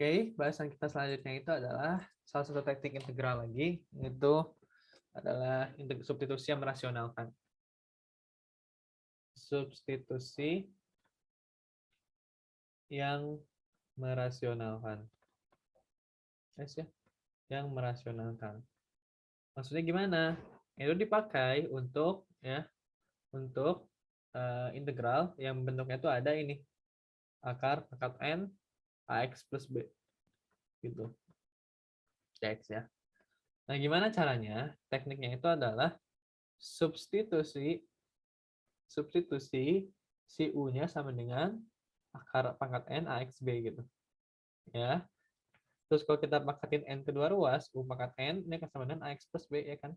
Oke, bahasan kita selanjutnya itu adalah salah satu teknik integral lagi, yaitu adalah substitusi yang merasionalkan. Substitusi yang merasionalkan. Yes, ya, yang merasionalkan. Maksudnya gimana? Itu dipakai untuk integral yang bentuknya itu ada ini, akar pangkat n ax plus b gitu. Dx ya. Nah, gimana caranya? Tekniknya itu adalah substitusi si u-nya sama dengan akar pangkat n ax b gitu. Ya. Terus kalau kita pangkatin n kedua ruas, u pangkat n ini akan sama dengan ax plus b ya kan.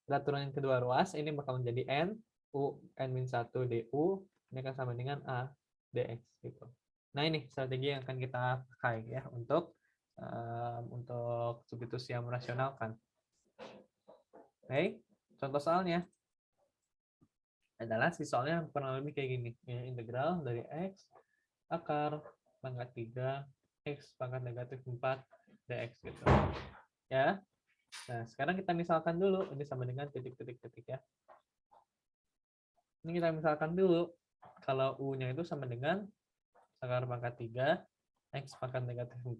Kita turunin kedua ruas, ini bakal menjadi n u n-1 du, ini akan sama dengan a dx gitu. Nah, ini strategi yang akan kita pakai ya untuk substitusi yang merasionalkan. Oke, contoh soalnya adalah si soalnya kurang lebih kayak gini. Ya, integral dari x akar pangkat 3 x pangkat negatif 4 dx gitu. Ya. Nah, sekarang kita misalkan dulu ini sama dengan titik-titik-titik ya. Ini kita misalkan dulu kalau u-nya itu sama dengan akar pangkat 3 x pangkat negatif 4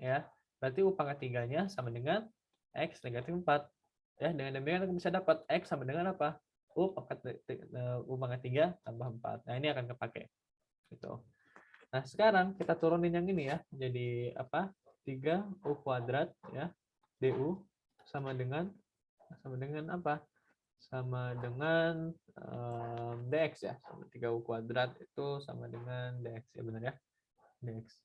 ya. Berarti u pangkat 3-nya sama dengan x negatif 4. Ya, dengan demikian kita bisa dapat x sama dengan apa? U pangkat 3 tambah 4. Nah, ini akan kepake. Gitu. Nah, sekarang kita turunin yang ini ya. Jadi apa? 3u kuadrat ya. Du sama dengan apa? Sama dengan dx ya. Sama 3u kuadrat itu sama dengan dx ya, benar ya? Dx.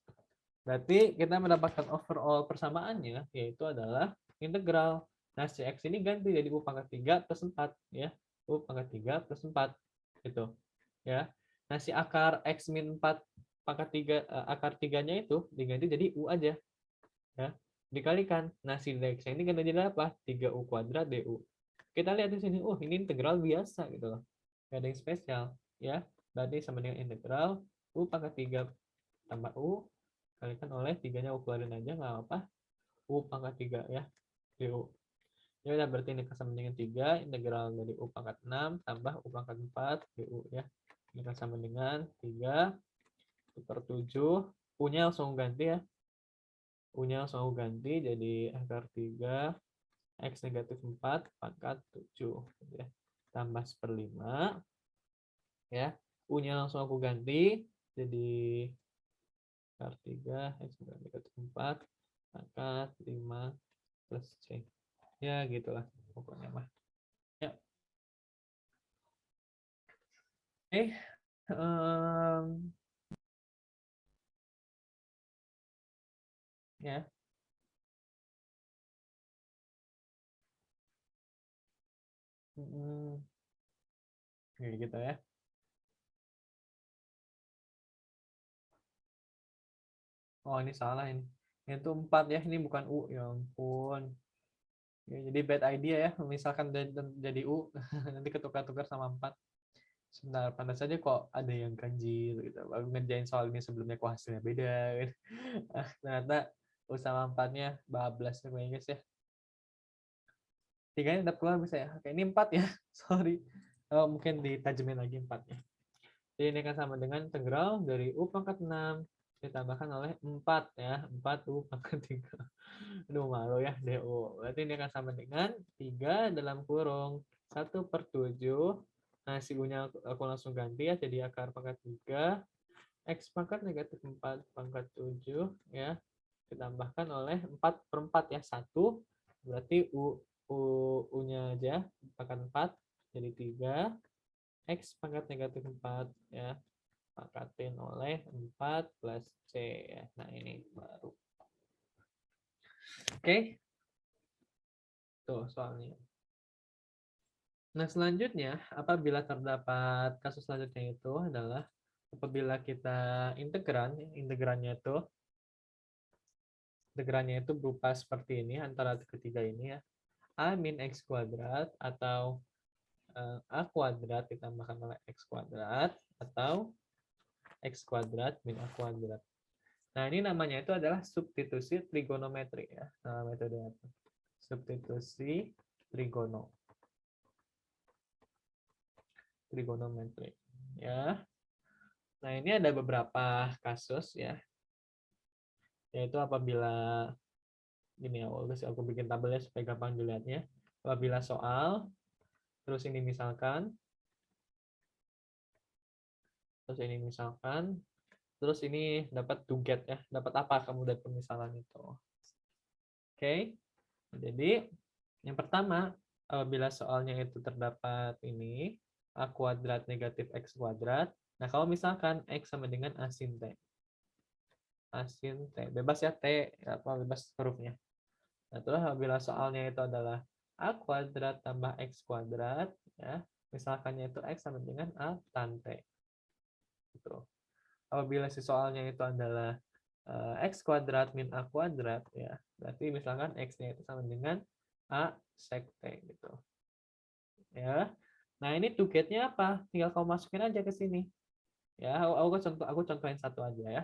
Berarti kita mendapatkan overall persamaannya yaitu adalah integral. Nah, si x ini ganti jadi u pangkat 3 plus 4 ya. U pangkat 3 plus 4 gitu. Ya. Nah, si akar x min 4 pangkat 3 akar 3-nya itu diganti jadi u aja. Ya. Dikalikan. Nah, si dx ini ganti jadi apa? 3u kuadrat du. Kita lihat di sini, ini integral biasa gitu loh. Gak ada yang spesial, ya. Berarti sama dengan integral u pangkat 3 tambah u kalikan oleh 3-nya u keluarin aja nggak apa, u pangkat 3 ya, du. Ya udah, berarti ini sama dengan 3 integral dari u pangkat 6 tambah u pangkat 4 du ya. Ini kan sama dengan 3 per 7. U-nya langsung ganti ya. U-nya langsung ganti jadi akar 3 x negatif 4 pangkat 7 ya. Tambah 1/5 ya. U-nya langsung aku ganti jadi akar 3 x negatif 4 pangkat 5 plus c. Ya gitulah pokoknya mah. Ya. Oke. Ya. Gitu ya. Oh, ini salah ini. Itu 4 ya, ini bukan U. Ya ampun. Ya, jadi bad idea ya, misalkan jadi U, nanti ketukar-tukar sama 4. Sebentar, pantas saja kok ada yang ganjil gitu. Baru ngerjain soal ini sebelumnya kok hasilnya beda. Gitu. Ternyata U sama 4-nya bablas ya, guys ya. 3-nya udah keluar bisa ya. Oke, ini 4 ya. Sorry. Oh, mungkin ditajemin lagi 4-nya. Jadi ini akan sama dengan integral dari U pangkat 6 ditambahkan oleh 4 ya. 4 U pangkat 3. Aduh, malu ya, DU. Berarti ini akan sama dengan 3 dalam kurung 1/7. Nah, si U-nya aku langsung ganti ya, jadi akar pangkat 3. X pangkat negatif 4 pangkat 7 ya. Ditambahkan oleh 4/4 ya, 1. Berarti U-nya aja, pangkat 4. Jadi 3. X pangkat negatif 4 ya. Pangkatin oleh 4 plus C ya. Nah, ini baru. Oke. Tuh soalnya. Nah, selanjutnya, apabila terdapat kasus selanjutnya itu adalah apabila kita integrannya itu berupa seperti ini antara ketiga ini ya. A min X kuadrat atau A kuadrat ditambahkan oleh X kuadrat atau X kuadrat min A kuadrat. Nah, ini namanya itu adalah substitusi trigonometri ya. Nah, metodenya itu. Substitusi trigonometri ya. Nah, ini ada beberapa kasus ya. Yaitu apabila gini ya, aku bikin tabelnya supaya gampang dilihatnya. Apabila soal terus ini misalkan terus ini dapat to get ya, dapat apa kamu dari pemisalan itu. Oke. Jadi yang pertama, apabila soalnya itu terdapat ini a kuadrat negatif x kuadrat. Nah, kalau misalkan x sama dengan a sin t. A sin t, bebas ya t, apa bebas hurufnya. Nah, terus apabila soalnya itu adalah a kuadrat tambah x kuadrat ya, misalkannya itu x sama dengan a tan t. Gitu. Apabila si soalnya itu adalah x kuadrat min a kuadrat ya, berarti misalkan x-nya itu sama dengan a sek t gitu. Ya. Nah, ini to get-nya apa? Tinggal kamu masukin aja ke sini. Ya, aku contohin satu aja ya.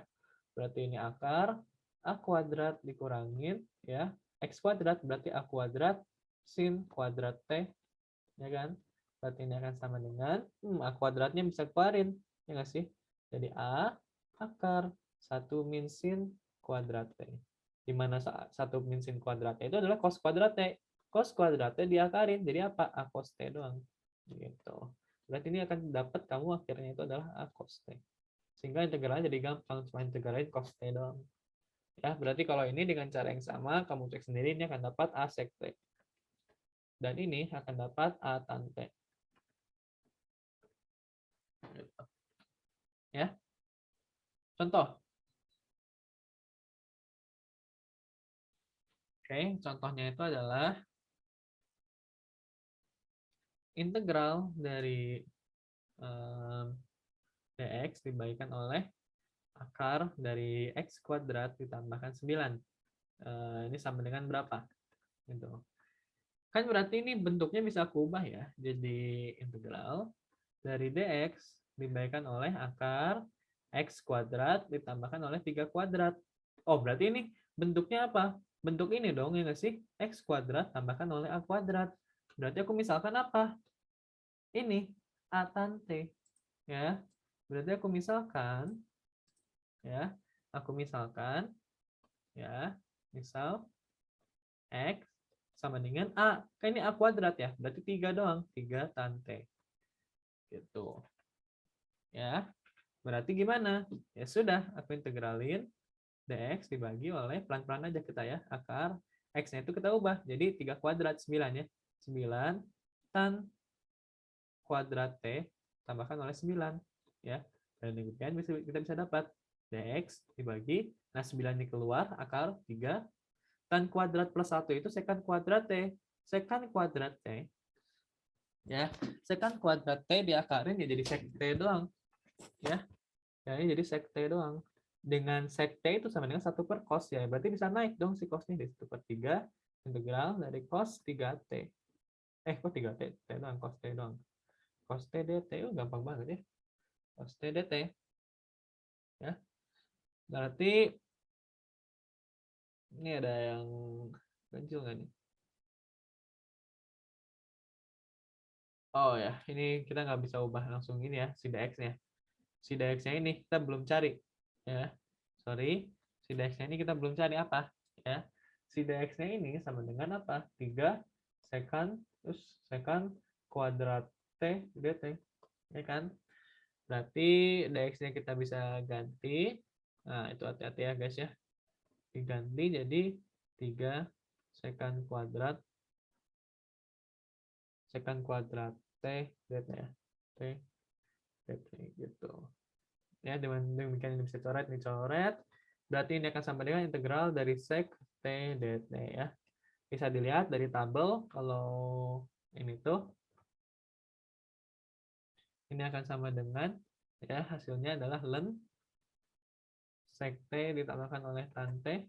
Berarti ini akar a kuadrat dikurangin ya, x kuadrat berarti a kuadrat sin kuadrat t ya kan? Berarti ini akan sama dengan a kuadratnya bisa keluarin ya nggak sih? Jadi a akar 1 min sin kuadrat t. Di mana 1 min sin kuadrat t itu adalah cos kuadrat t. Cos kuadrat t diakarin. Jadi apa? A cos t doang. Gitu. Berarti ini akan dapat kamu akhirnya itu adalah a cos t. Sehingga integralnya jadi gampang, cuma integralin cos t doang. Ya, berarti kalau ini dengan cara yang sama, kamu cek sendiri, ini akan dapat a sek t. Dan ini akan dapat a tan t. Gitu. Ya. Contoh. Oke, contohnya itu adalah integral dari dx dibagikan oleh akar dari x kuadrat ditambahkan 9. Ini sama dengan berapa? Gitu. Kan berarti ini bentuknya bisa aku ubah ya. Jadi integral dari dx dibagikan oleh akar x kuadrat ditambahkan oleh 3 kuadrat. Oh, berarti ini bentuknya apa? Bentuk ini dong, ya nggak sih? X kuadrat tambahkan oleh A kuadrat. Berarti aku misalkan apa? Ini, A tan T. Ya. Berarti aku misalkan, ya, ya, misal X sama dengan A. Kan ini A kuadrat ya, berarti 3 doang. 3 tan T. Gitu. Ya. Berarti gimana? Ya sudah, aku integralin dx dibagi oleh, pelan-pelan aja kita ya, akar x-nya itu kita ubah. Jadi 3 kuadrat 9 ya. 9 tan kuadrat t tambahkan oleh 9 ya. Dan demikian kita bisa dapat dx dibagi, nah 9 ini keluar, akar 3 tan kuadrat plus 1 itu sekant kuadrat t. Sekant kuadrat t ya. Sekant kuadrat t diakarin ya jadi sek t doang. Ya. Ya, ini jadi sek T doang. Dengan sek T itu sama dengan 1 per cos ya. Berarti bisa naik dong si cosnya di 1 per 3 integral dari cos 3T. Kok 3T? T doang, cos T doang. Cos T dt, gampang banget ya. Cos T dt. Ya. Berarti ini ada yang ganjil nggak nih? Oh ya, ini kita nggak bisa ubah langsung ini ya, si dx-nya. Si dx-nya ini kita belum cari. Ya, sorry. Si dx-nya ini kita belum cari apa? Ya. Si dx-nya ini sama dengan apa? 3 secant terus secant kuadrat t dt. Ya kan? Berarti dx-nya kita bisa ganti. Nah, itu hati-hati ya guys ya. Diganti jadi 3 secant kuadrat t dt ya. T dt gitu. Ya, dengan demikian ini bisa coret, ini coret. Berarti ini akan sama dengan integral dari sek t dt ya. Bisa dilihat dari tabel kalau ini tuh ini akan sama dengan ya, hasilnya adalah ln sek t ditambahkan oleh tan t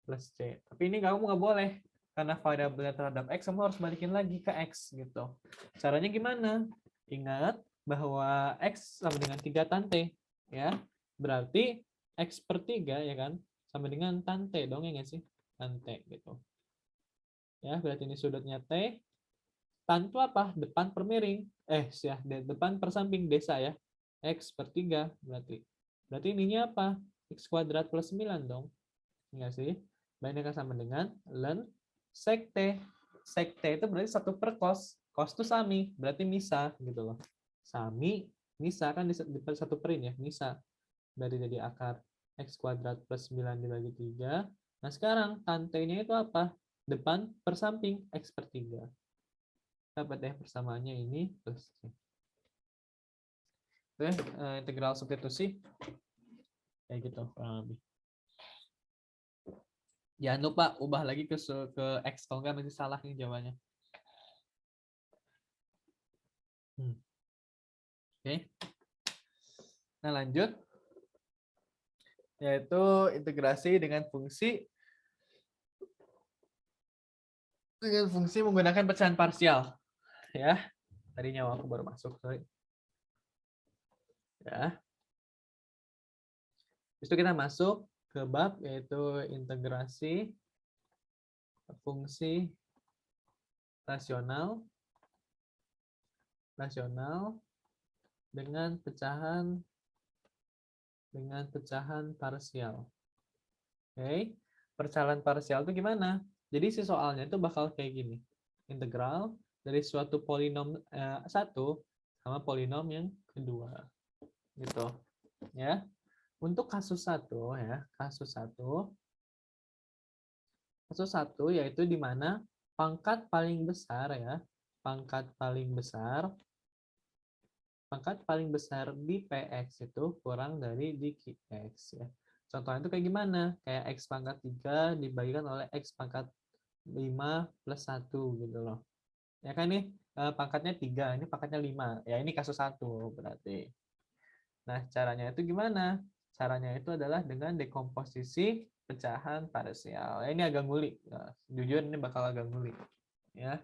plus c. Tapi ini kamu nggak boleh karena variabelnya terhadap x, kamu harus balikin lagi ke x gitu. Caranya gimana? Ingat bahwa x sama dengan 3 tan t ya. Berarti X per 3 ya kan, sama dengan tan T dong ya nggak sih? Tan T gitu. Ya, berarti ini sudutnya T. Tan itu apa? Depan per miring. Depan per samping desa ya. X per 3 berarti. Berarti ininya apa? X kuadrat plus 9 dong. Enggak sih? Berarti akan sama dengan ln sek T. Sek T itu berarti 1 per cos. Cos itu sami, berarti misa gitu loh. Sami, misa kan di 1 per ini ya, misa. Dari jadi akar X kuadrat plus 9 dibagi 3. Nah, sekarang tan T-nya itu apa? Depan per samping X per 3. Dapat deh persamaannya ini. Terus. Oke, integral substitusi. Kayak gitu, kurang lebih. Jangan lupa ubah lagi ke X, kalau nggak masih salah nih jawabannya. Oke. Nah, lanjut. Yaitu integrasi dengan fungsi menggunakan pecahan parsial. Ya, tadi nyawa aku baru masuk, sorry. Ya. Habis itu kita masuk ke bab yaitu integrasi fungsi rasional dengan pecahan parsial. Oke. Pecahan parsial itu gimana? Jadi si soalnya itu bakal kayak gini. Integral dari suatu polinom satu sama polinom yang kedua. Gitu. Ya. Untuk kasus satu ya, kasus satu yaitu di mana pangkat paling besar ya, pangkat paling besar di PX itu kurang dari di QX ya. Contohnya itu kayak gimana? Kayak X pangkat 3 dibagikan oleh X pangkat 5 plus 1 gitu loh. Ya kan nih pangkatnya 3, ini pangkatnya 5. Ya ini kasus 1 berarti. Nah, caranya itu gimana? Caranya itu adalah dengan dekomposisi pecahan parsial. Ini agak ngulik. Nah, jujur ini bakal agak ngulik. Ya.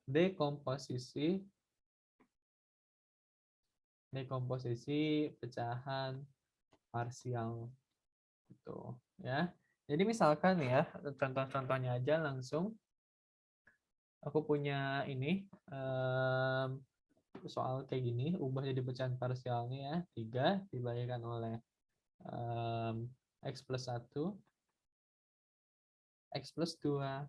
Dekomposisi pecahan parsial gitu ya. Jadi misalkan ya, contoh-contohnya aja langsung. Aku punya ini soal kayak gini, ubah jadi pecahan parsialnya ya, 3 dibagikan oleh X plus 1, X plus 2,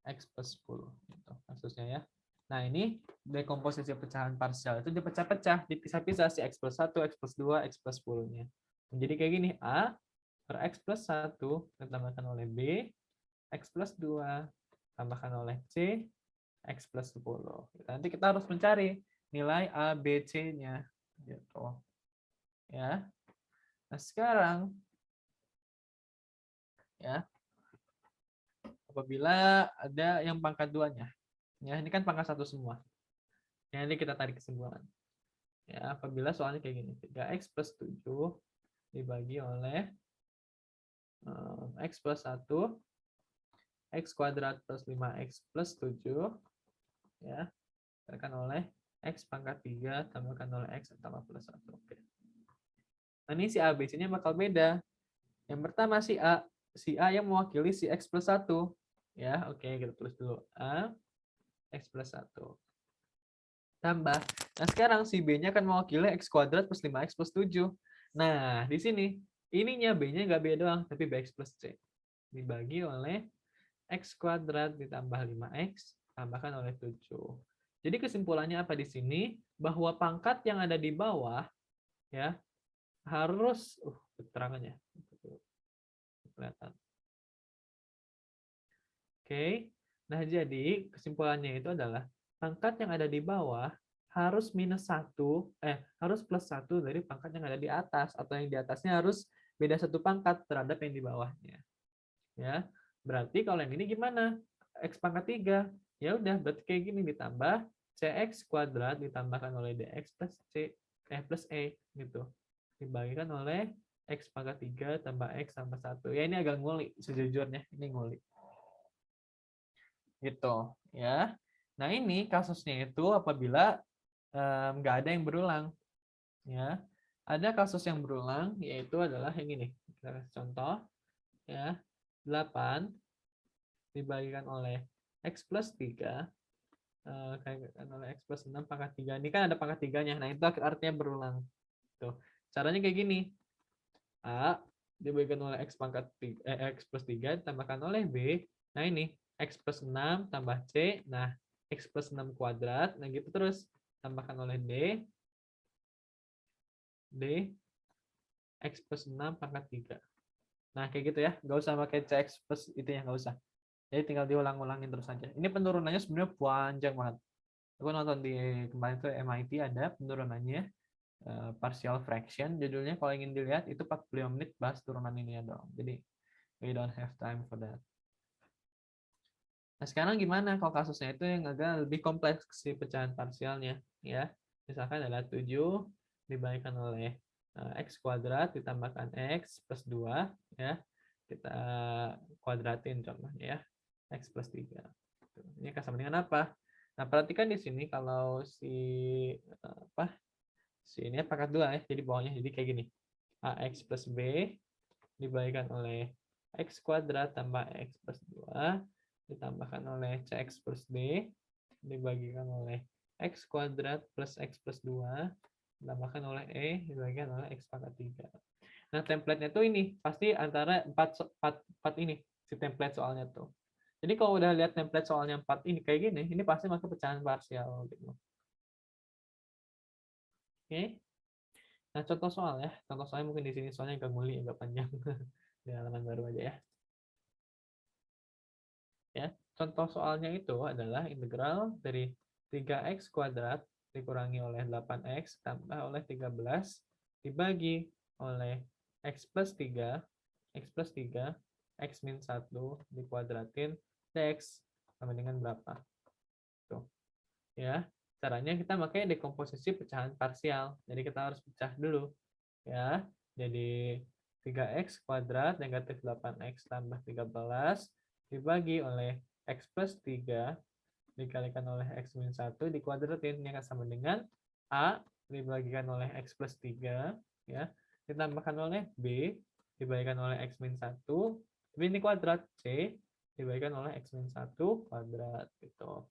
X plus 10 gitu kasusnya ya. Nah, ini dekomposisi pecahan parsial itu dipecah-pecah, dipisah-pisah si X plus 1, X plus 2, X plus 10-nya. Jadi kayak gini, A per X plus 1 ditambahkan oleh B, X plus 2 tambahkan oleh C, X plus 10. Nanti kita harus mencari nilai A, B, C-nya. Gitu. Ya. Nah, sekarang ya, apabila ada yang pangkat 2-nya. Ya, ini kan pangkat 1 semua. Ya, ini kita tarik kesimpulan. Ya, apabila soalnya kayak gini. 3X plus 7 dibagi oleh X plus 1, X kuadrat plus 5X plus 7, ya, tambahkan oleh X pangkat 3, tambahkan oleh X tambah plus 1. Oke. Nah, ini si A, B, C-nya bakal beda. Yang pertama si A yang mewakili si X plus 1. Ya, oke, kita tulis dulu. A, X plus 1. Tambah. Nah, sekarang si B-nya akan mewakili X kuadrat plus 5X plus 7. Nah, di sini, ininya B-nya nggak B doang, tapi BX plus C. Dibagi oleh X kuadrat ditambah 5X, tambahkan oleh 7. Jadi kesimpulannya apa di sini? Bahwa pangkat yang ada di bawah, ya, harus, keterangannya. Kelihatan. Oke. Nah, jadi kesimpulannya itu adalah pangkat yang ada di bawah harus harus plus 1 dari pangkat yang ada di atas, atau yang di atasnya harus beda 1 pangkat terhadap yang di bawahnya. Ya. Berarti kalau yang ini gimana? X pangkat 3. Ya udah, berarti kayak gini ditambah CX kuadrat ditambahkan oleh DX plus E gitu. Dibagikan oleh X pangkat 3 tambah X tambah 1. Ya ini agak ngulik sejujurnya, ini ngulik. Gitu ya. Nah, ini kasusnya itu apabila nggak ada yang berulang ya. Ada kasus yang berulang, yaitu adalah yang ini. Kita kasih contoh, ya. 8 dibagikan oleh X plus 3, kalikan oleh X plus 6 pangkat 3. Ini kan ada pangkat 3-nya. Nah, itu artinya berulang. Tuh. Caranya kayak gini. A dibagikan oleh X pangkat 3, X plus 3 ditambahkan oleh B. Nah, ini. X plus 6 tambah C. Nah, X plus 6 kuadrat. Nah, gitu terus. Tambahkan oleh D. D X plus 6 pangkat 3. Nah, kayak gitu ya. Nggak usah pakai CX plus itu ya, nggak usah. Jadi tinggal diulang-ulangin terus aja. Ini penurunannya sebenarnya panjang banget. Aku nonton di kemarin tuh MIT ada penurunannya, partial fraction. Judulnya kalau ingin dilihat itu 45 menit bahas turunan ini ya dong. Jadi we don't have time for that. Nah, sekarang gimana kalau kasusnya itu yang agak lebih kompleks si pecahan parsialnya ya. Misalkan adalah 7 dibagikan oleh X kuadrat ditambahkan X plus 2 ya. Kita kuadratin contohnya ya. X plus 3. Ini akan sama dengan apa? Nah, perhatikan di sini kalau si apa? Si ini pangkat 2 ya. Jadi bawahnya jadi kayak gini. AX plus B dibagikan oleh X kuadrat tambah X plus 2 ditambahkan oleh CX plus D dibagikan oleh X kuadrat plus X plus 2 ditambahkan oleh E dibagikan oleh X pangkat 3. Nah, template-nya tuh ini pasti antara 4 ini si template soalnya tuh. Jadi kalau udah lihat template soalnya 4 ini kayak gini, ini pasti masuk pecahan parsial gitu. Oke. Nah, contoh soal ya. Contoh soalnya mungkin di sini soalnya agak nguli, agak panjang. Di halaman baru aja ya. Ya, contoh soalnya itu adalah integral dari 3x kuadrat dikurangi oleh 8x tambah oleh 13 dibagi oleh x plus 3, x plus 3, x min 1 dikuadratin dx sama dengan berapa? Tuh. Ya, caranya kita pakai dekomposisi pecahan parsial. Jadi kita harus pecah dulu. Ya, jadi 3x kuadrat negatif 8x tambah 13 dibagi oleh x plus 3 dikalikan oleh x min 1 dikuadratin yang akan sama dengan A dibagikan oleh x plus 3 ya ditambahkan oleh B dibagikan oleh x min 1 B ini kuadrat C dibagikan oleh x min 1 kuadrat gitu.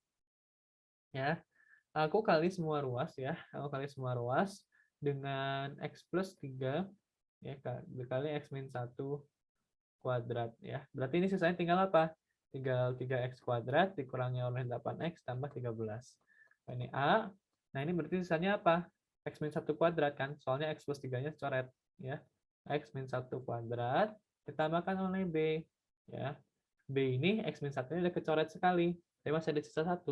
Ya. Aku kali semua ruas ya. Aku kali semua ruas dengan x plus 3 ya dikali x min 1 kuadrat ya. Berarti ini sisanya tinggal apa? Tinggal 3x kuadrat dikurangi oleh 8x tambah 13. Nah, ini A. Nah, ini berarti sisanya apa? X min 1 kuadrat kan? Soalnya x plus 3-nya coret ya. X min 1 kuadrat ditambahkan oleh B ya. B ini x min 1-nya udah kecoret sekali. Tapi masih ada sisa 1.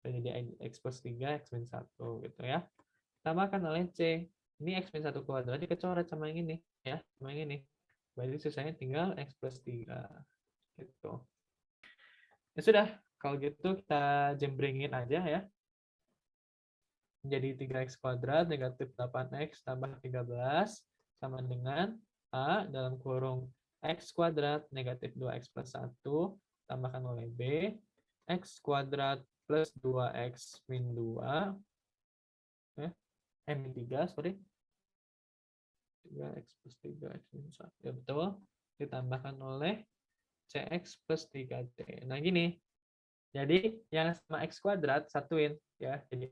Jadi x plus 3, x min 1 gitu ya. Tambahkan oleh C. Ini x min 1 kuadrat dikecoret sama yang ini ya, sama yang ini. Berarti sisanya tinggal x plus 3 gitu. Ya sudah, kalau gitu kita jembrengin aja ya. Jadi 3x kuadrat negatif 8x tambah 13 sama dengan A dalam kurung x kuadrat negatif 2x plus 1 tambahkan oleh B x kuadrat plus 2x min 2 ya, min 3 sorry 3x plus 3x min 1 ya betul ditambahkan oleh CX plus 3C. Nah, gini. Jadi, yang sama X kuadrat, satuin. Ya, jadi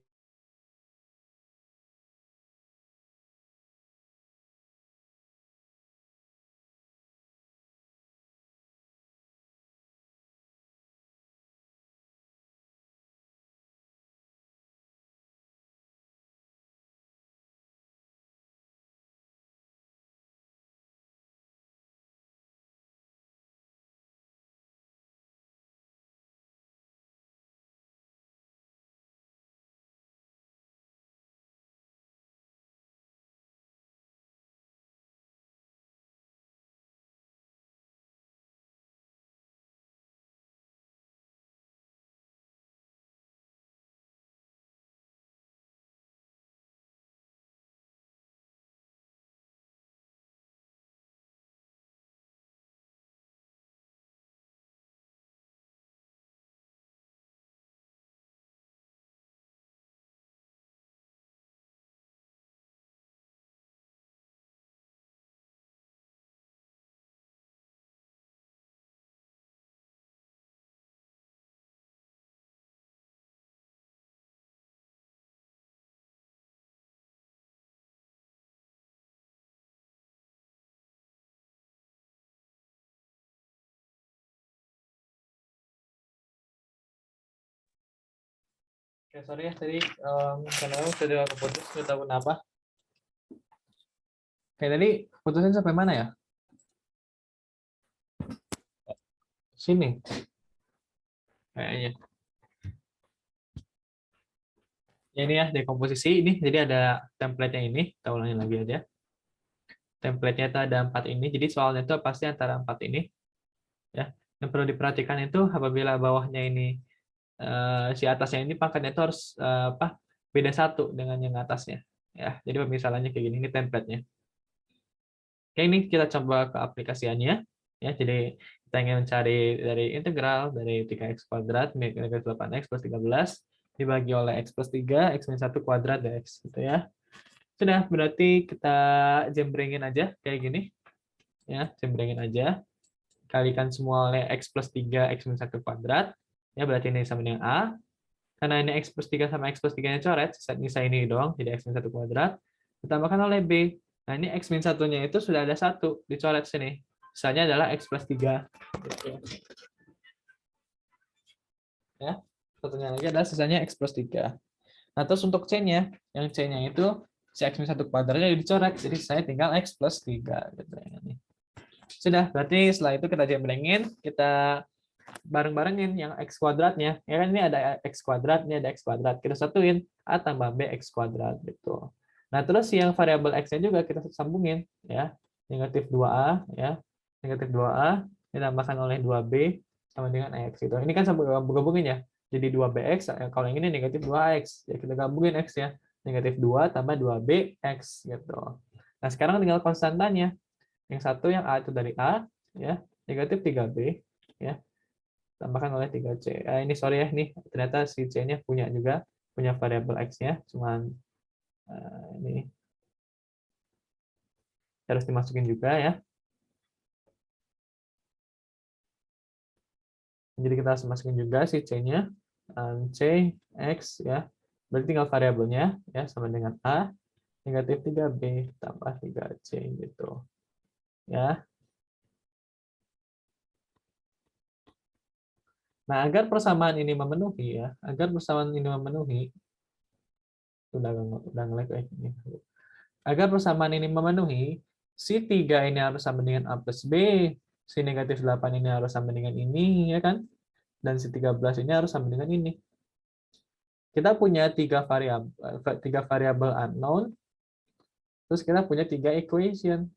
Oke, sorry ya tadi karena sudah keputus, nggak tahu kenapa. Oke, tadi putusin sampai mana ya? Sini kayaknya. Ya ini ya dekomposisi ini, jadi ada template-nya ini, kita ulangin lagi aja. Template-nya itu ada 4 ini, jadi soalnya itu pasti antara 4 ini. Ya, yang perlu diperhatikan itu apabila bawahnya ini si atasnya ini pangkatnya itu harus apa? Beda 1 dengan yang atasnya. Ya, jadi pemisalannya kayak gini, ini template-nya. Oke, ini kita coba ke aplikasiannya. Ya, jadi kita ingin mencari dari integral dari 3x kuadrat negatif 8x plus 13 dibagi oleh x plus 3, x minus 1 kuadrat dx. Gitu ya. Sudah, berarti kita jembrengin aja kayak gini. Ya, jembrengin aja. Kalikan semua oleh x plus 3, x minus 1 kuadrat. Ya, berarti ini sama dengan A. Karena ini x plus 3 sama x plus 3-nya coret, sisa ini doang, jadi x minus 1 kuadrat. Ditambahkan oleh B. Nah, ini x minus 1-nya itu sudah ada 1, dicoret sini. Sisanya adalah x plus 3. Ya, satunya lagi adalah sisanya x plus 3. Nah, terus untuk C-nya, yang C-nya itu si x minus 1 kuadratnya dicoret, jadi saya tinggal x plus 3. Gitu. Sudah, berarti setelah itu kita jembrengin, kita bareng-barengin yang x kuadratnya. Ya kan ini ada x kuadrat, ini ada x kuadrat. Kita satuin A tambah B x kuadrat gitu. Nah, terus yang variabel x-nya juga kita sambungin ya. Negatif 2A ya. Negatif 2A ditambahkan oleh 2B sama dengan x gitu. Ini kan gabungin ya. Jadi 2bx, kalau yang ini negatif 2x. Ya kita gabungin x ya. Negatif 2 tambah 2b x gitu. Nah, sekarang tinggal konstantanya. Yang satu yang A itu dari A ya, negatif 3b ya, tambahkan oleh 3C. Ini sorry ya, nih ternyata si C-nya punya juga, punya variabel X-nya, cuman ini harus dimasukin juga ya. Jadi kita harus masukin juga si C-nya, C, X ya. Berarti tinggal variabelnya ya sama dengan A, negatif 3B tambah 3C gitu. Ya. Nah, agar persamaan ini memenuhi ya, agar persamaan ini memenuhi, udah nge-lag ini. Agar persamaan ini memenuhi, si 3 ini harus sama dengan A plus B, si negatif 8 ini harus sama dengan ini, ya kan? Dan si 13 ini harus sama dengan ini. Kita punya tiga variabel unknown, terus kita punya 3 equation.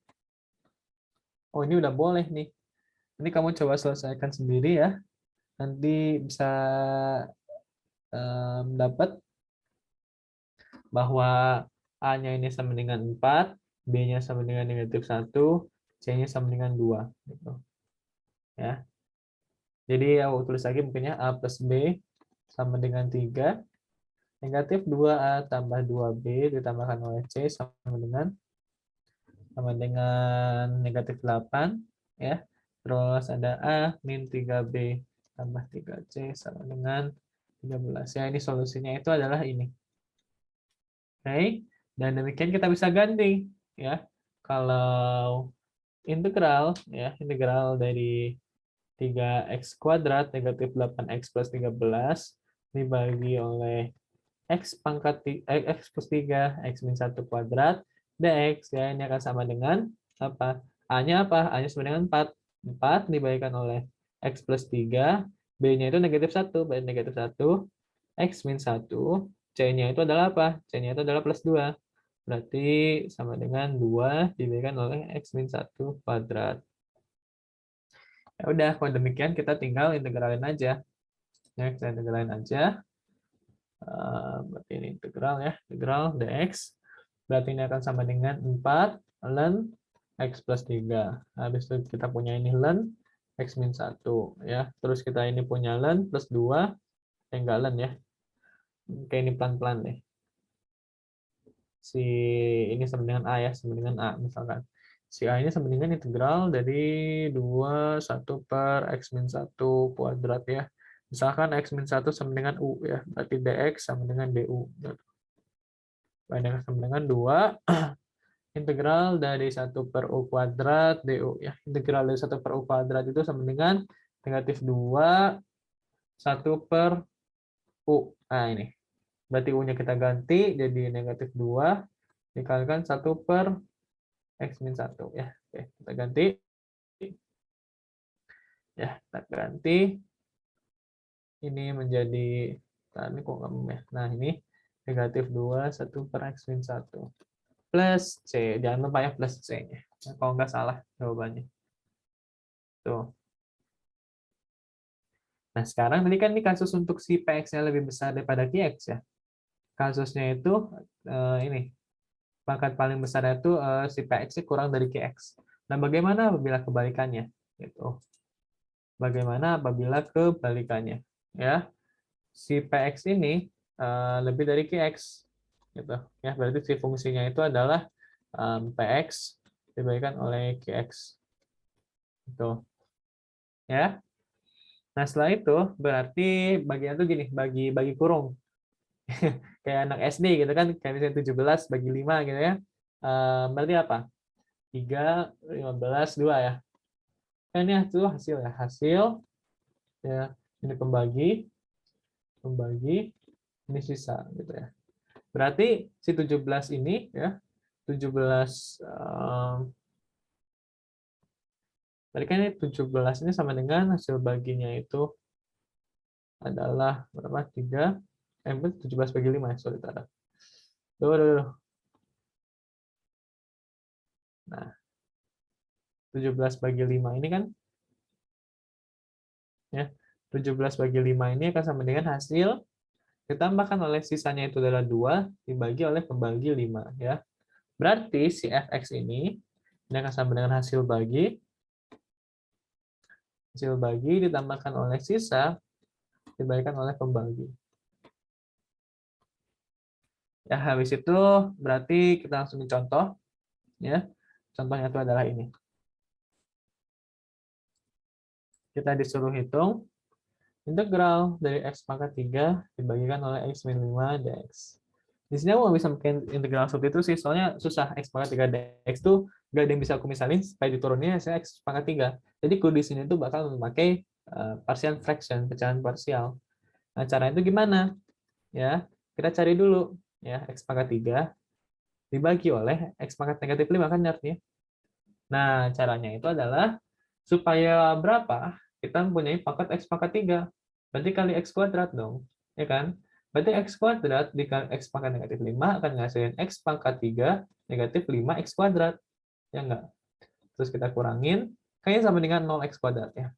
Oh, ini udah boleh nih. Ini kamu coba selesaikan sendiri ya. Nanti bisa dapat bahwa A-nya ini sama dengan 4, B-nya sama dengan negatif 1, C-nya sama dengan 2. Gitu. Ya. Jadi aku tulis lagi mungkinnya A plus B sama dengan 3, negatif 2A tambah 2B ditambahkan oleh C sama dengan negatif 8. Ya. Terus ada A min 3B tambah 3C sama dengan 13. Ya, ini solusinya itu adalah ini. Oke, dan demikian kita bisa ganti. Ya, kalau integral, ya integral dari 3x kuadrat negatif 8x plus 13 dibagi oleh x pangkat x plus 3 x min 1 kuadrat dx, ya ini akan sama dengan apa? A-nya apa? A-nya sama dengan 4. 4 dibagikan oleh x plus 3, B-nya itu negatif 1, berarti negatif 1, x min 1, C-nya itu adalah apa? C-nya itu adalah plus 2. Berarti sama dengan 2 dibagikan oleh x min 1 kuadrat. Ya udah, kalau demikian kita tinggal integralin aja. Ya, kita integralin aja. Berarti ini integral ya, integral dx. Berarti ini akan sama dengan 4 ln x plus 3. Habis itu kita punya ini ln x min 1 ya. Terus kita ini punya ln plus 2, enggak ln ya. Kayak ini pelan-pelan deh. Si ini sama dengan A ya, sama dengan A misalkan. Si A ini sama dengan integral dari 2 1 per x min 1 kuadrat ya. Misalkan x min 1 sama dengan U ya, berarti dx sama dengan du. Banyak sama dengan 2 integral dari 1 per U kuadrat du ya. Integral dari 1 per U kuadrat itu sama dengan negatif 2 1 per U. Nah ini. Berarti U-nya kita ganti jadi negatif 2 dikalikan 1 per X min 1. Ya. Oke, kita ganti. Ya, kita ganti. Ini menjadi, nah ini kok nggak ya. Nah, ini negatif 2, 1 per X min 1. Plus C. Jangan lupa ya plus C-nya. Nah, kalau nggak salah jawabannya. Tuh. Nah, sekarang tadi kan ini kasus untuk si PX-nya lebih besar daripada QX ya. Kasusnya itu ini. Pangkat paling besar itu si PX-nya kurang dari QX. Nah, bagaimana apabila kebalikannya? Gitu. Bagaimana apabila kebalikannya? Ya, si PX ini lebih dari QX. Gitu. Ya, berarti si fungsinya itu adalah PX dibalikan oleh QX. Gitu. Ya. Nah, setelah itu berarti bagian itu gini, bagi kurung. Kayak anak SD gitu kan, kayak misalnya 17 bagi 5 gitu ya. Berarti apa? 3, 15, 2 ya. Ini itu hasil ya. Hasil ya, ini pembagi, ini sisa gitu ya. Berarti si 17 ini ya, 17 berarti kan ini 17 ini sama dengan hasil baginya itu adalah berapa? 3 17 bagi 5 ya, sorry tadi. Duh. Nah, 17 bagi 5 ini kan ya, 17 bagi 5 ini akan sama dengan hasil ditambahkan oleh sisanya itu adalah 2 dibagi oleh pembagi 5 ya. Berarti si fx ini akan sama dengan hasil bagi ditambahkan oleh sisa dibagikan oleh pembagi. Ya, habis itu berarti kita langsung contoh ya. Contohnya itu adalah ini. Kita disuruh hitung integral dari x pangkat 3 dibagikan oleh x min 5 dx. Di sini aku nggak bisa bikin integral seperti itu sih, soalnya susah. X pangkat 3 dx tuh nggak ada yang bisa aku misalin supaya diturunin saya x pangkat 3. Jadi aku di sini tuh bakal memakai partial fraction, pecahan parsial. Nah, caranya itu gimana? Ya, kita cari dulu ya x pangkat 3 dibagi oleh x pangkat negatif 5 kan artinya. Nah, caranya itu adalah supaya berapa? Kita mempunyai pangkat x pangkat 3. Berarti kali x kuadrat dong. Ya kan? Berarti x kuadrat dikali x pangkat negatif 5 akan menghasilkan x pangkat 3 negatif 5x kuadrat. Ya enggak? Terus kita kurangin. Kayaknya sama dengan 0x kuadrat ya.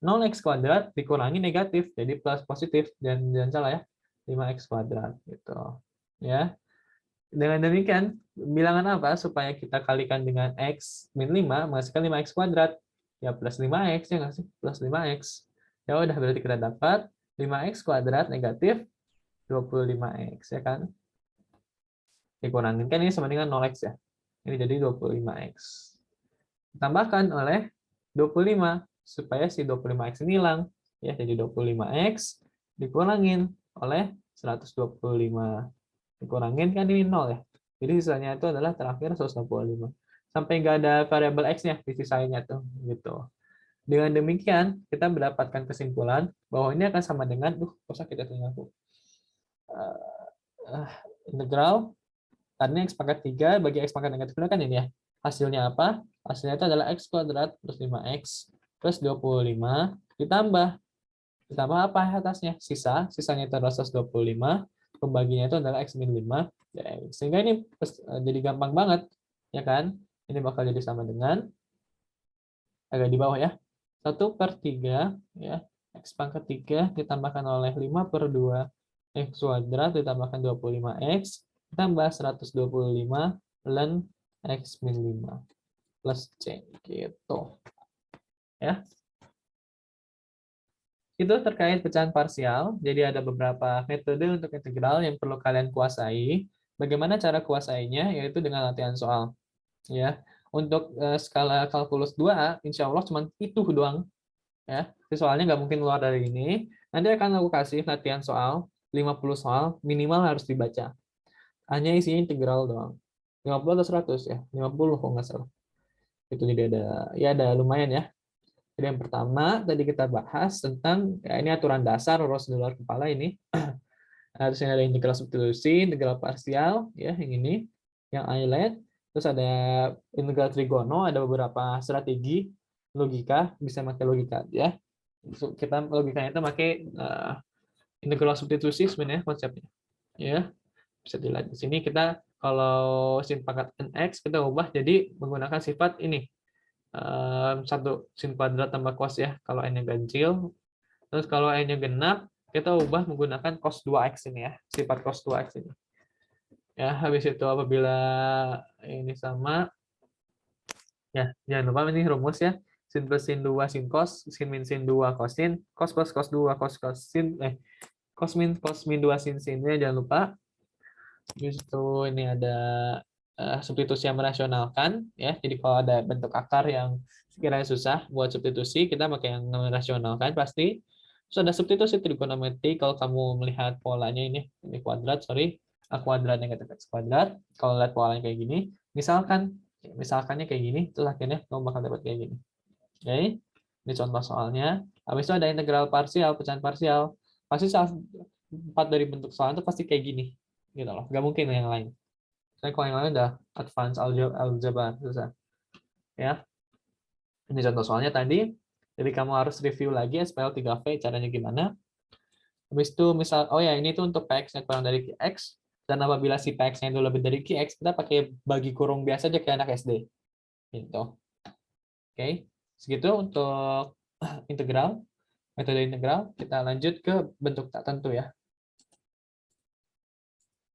0x kuadrat dikurangi negatif. Jadi plus positif. Dan jangan salah ya. 5x kuadrat. Gitu. Ya. Dengan demikian, bilangan apa supaya kita kalikan dengan x min 5 menghasilkan 5x kuadrat? Ya plus 5x ya nggak sih? Plus 5x. Ya udah berarti kita dapat 5x kuadrat negatif 25x ya kan? Dikurangin kan ini sama dengan 0x ya. Ini jadi 25x. Ditambahkan oleh 25 supaya si 25x ini hilang. Ya jadi 25x dikurangin oleh 125. Dikurangin kan ini 0 ya. Jadi sisanya itu adalah terakhir 125. Sampai nggak ada variabel x-nya di sisanya tuh gitu. Dengan demikian kita mendapatkan kesimpulan bahwa ini akan sama dengan kok kita tinggal aku. Integral karena x pangkat 3 bagi x pangkat negatif kan ini ya. Hasilnya apa? Hasilnya itu adalah x kuadrat plus 5x plus 25 ditambah apa atasnya? Sisanya itu adalah 125, pembaginya itu adalah x min 5, sehingga ini jadi gampang banget, ya kan? Ini bakal jadi sama dengan, agak di bawah ya, 1/3, ya, x pangkat 3 ditambahkan oleh 5/2, x kuadrat ditambahkan 25x, ditambah 125 ln x min 5, plus c, gitu. Ya. Itu terkait pecahan parsial. Jadi ada beberapa metode untuk integral yang perlu kalian kuasai. Bagaimana cara kuasainya? Yaitu dengan latihan soal. Ya, untuk skala kalkulus 2A, insya Allah cuma itu doang. Ya, soalnya nggak mungkin keluar dari ini. Nanti akan aku kasih latihan soal, 50 soal, minimal harus dibaca. Hanya isinya integral doang. 50 atau 100 ya? 50 kok nggak salah. Itu jadi ada lumayan ya. Jadi yang pertama tadi kita bahas tentang ya ini aturan dasar prosedural kepala ini Nah, terus ini ada integral substitusi, integral parsial, ya yang ini, yang islet. Terus ada integral trigono, ada beberapa strategi logika, bisa pakai logika ya. Kita logikanya itu pakai integral substitusi sebenarnya konsepnya. Ya, bisa dilihat di sini kita kalau sin pangkat nx kita ubah jadi menggunakan sifat ini. Satu sin kuadrat tambah cos ya kalau n-nya ganjil. Terus kalau n-nya genap, kita ubah menggunakan cos 2x ini ya, sifat cos 2x ini. Ya, habis itu apabila ini sama, ya jangan lupa ini rumus ya. Sin plus sin 2 sin cos, sin min sin 2 cosin, cos plus cos 2 cos cos sin, cos min 2 sin sinnya jangan lupa. Habis itu ini ada substitusi yang merasionalkan ya. Jadi kalau ada bentuk akar yang sekiranya susah buat substitusi, kita pakai yang merasionalkan pasti. Terus ada substitusi trigonometri kalau kamu melihat polanya ini kuadrat, sorry, A kuadrat negatif X kuadrat. Kalau lihat polanya kayak gini, misalkannya kayak gini, terus akhirnya kamu bakal dapat kayak gini. Oke, ini contoh soalnya. Habis itu ada integral parsial, pecahan parsial. Pasti salah 4 dari bentuk soal itu pasti kayak gini. Gitu loh, nggak mungkin yang lain. Saya kalau yang lain udah advance algebra susah. Ya, ini contoh soalnya tadi. Jadi kamu harus review lagi SPL 3V caranya gimana. Habis itu misal, oh ya ini tuh untuk PX yang kurang dari QX. Dan apabila si PX-nya itu lebih dari QX, kita pakai bagi kurung biasa aja kayak anak SD. Gitu. Oke, segitu untuk integral, metode integral. Kita lanjut ke bentuk tak tentu ya.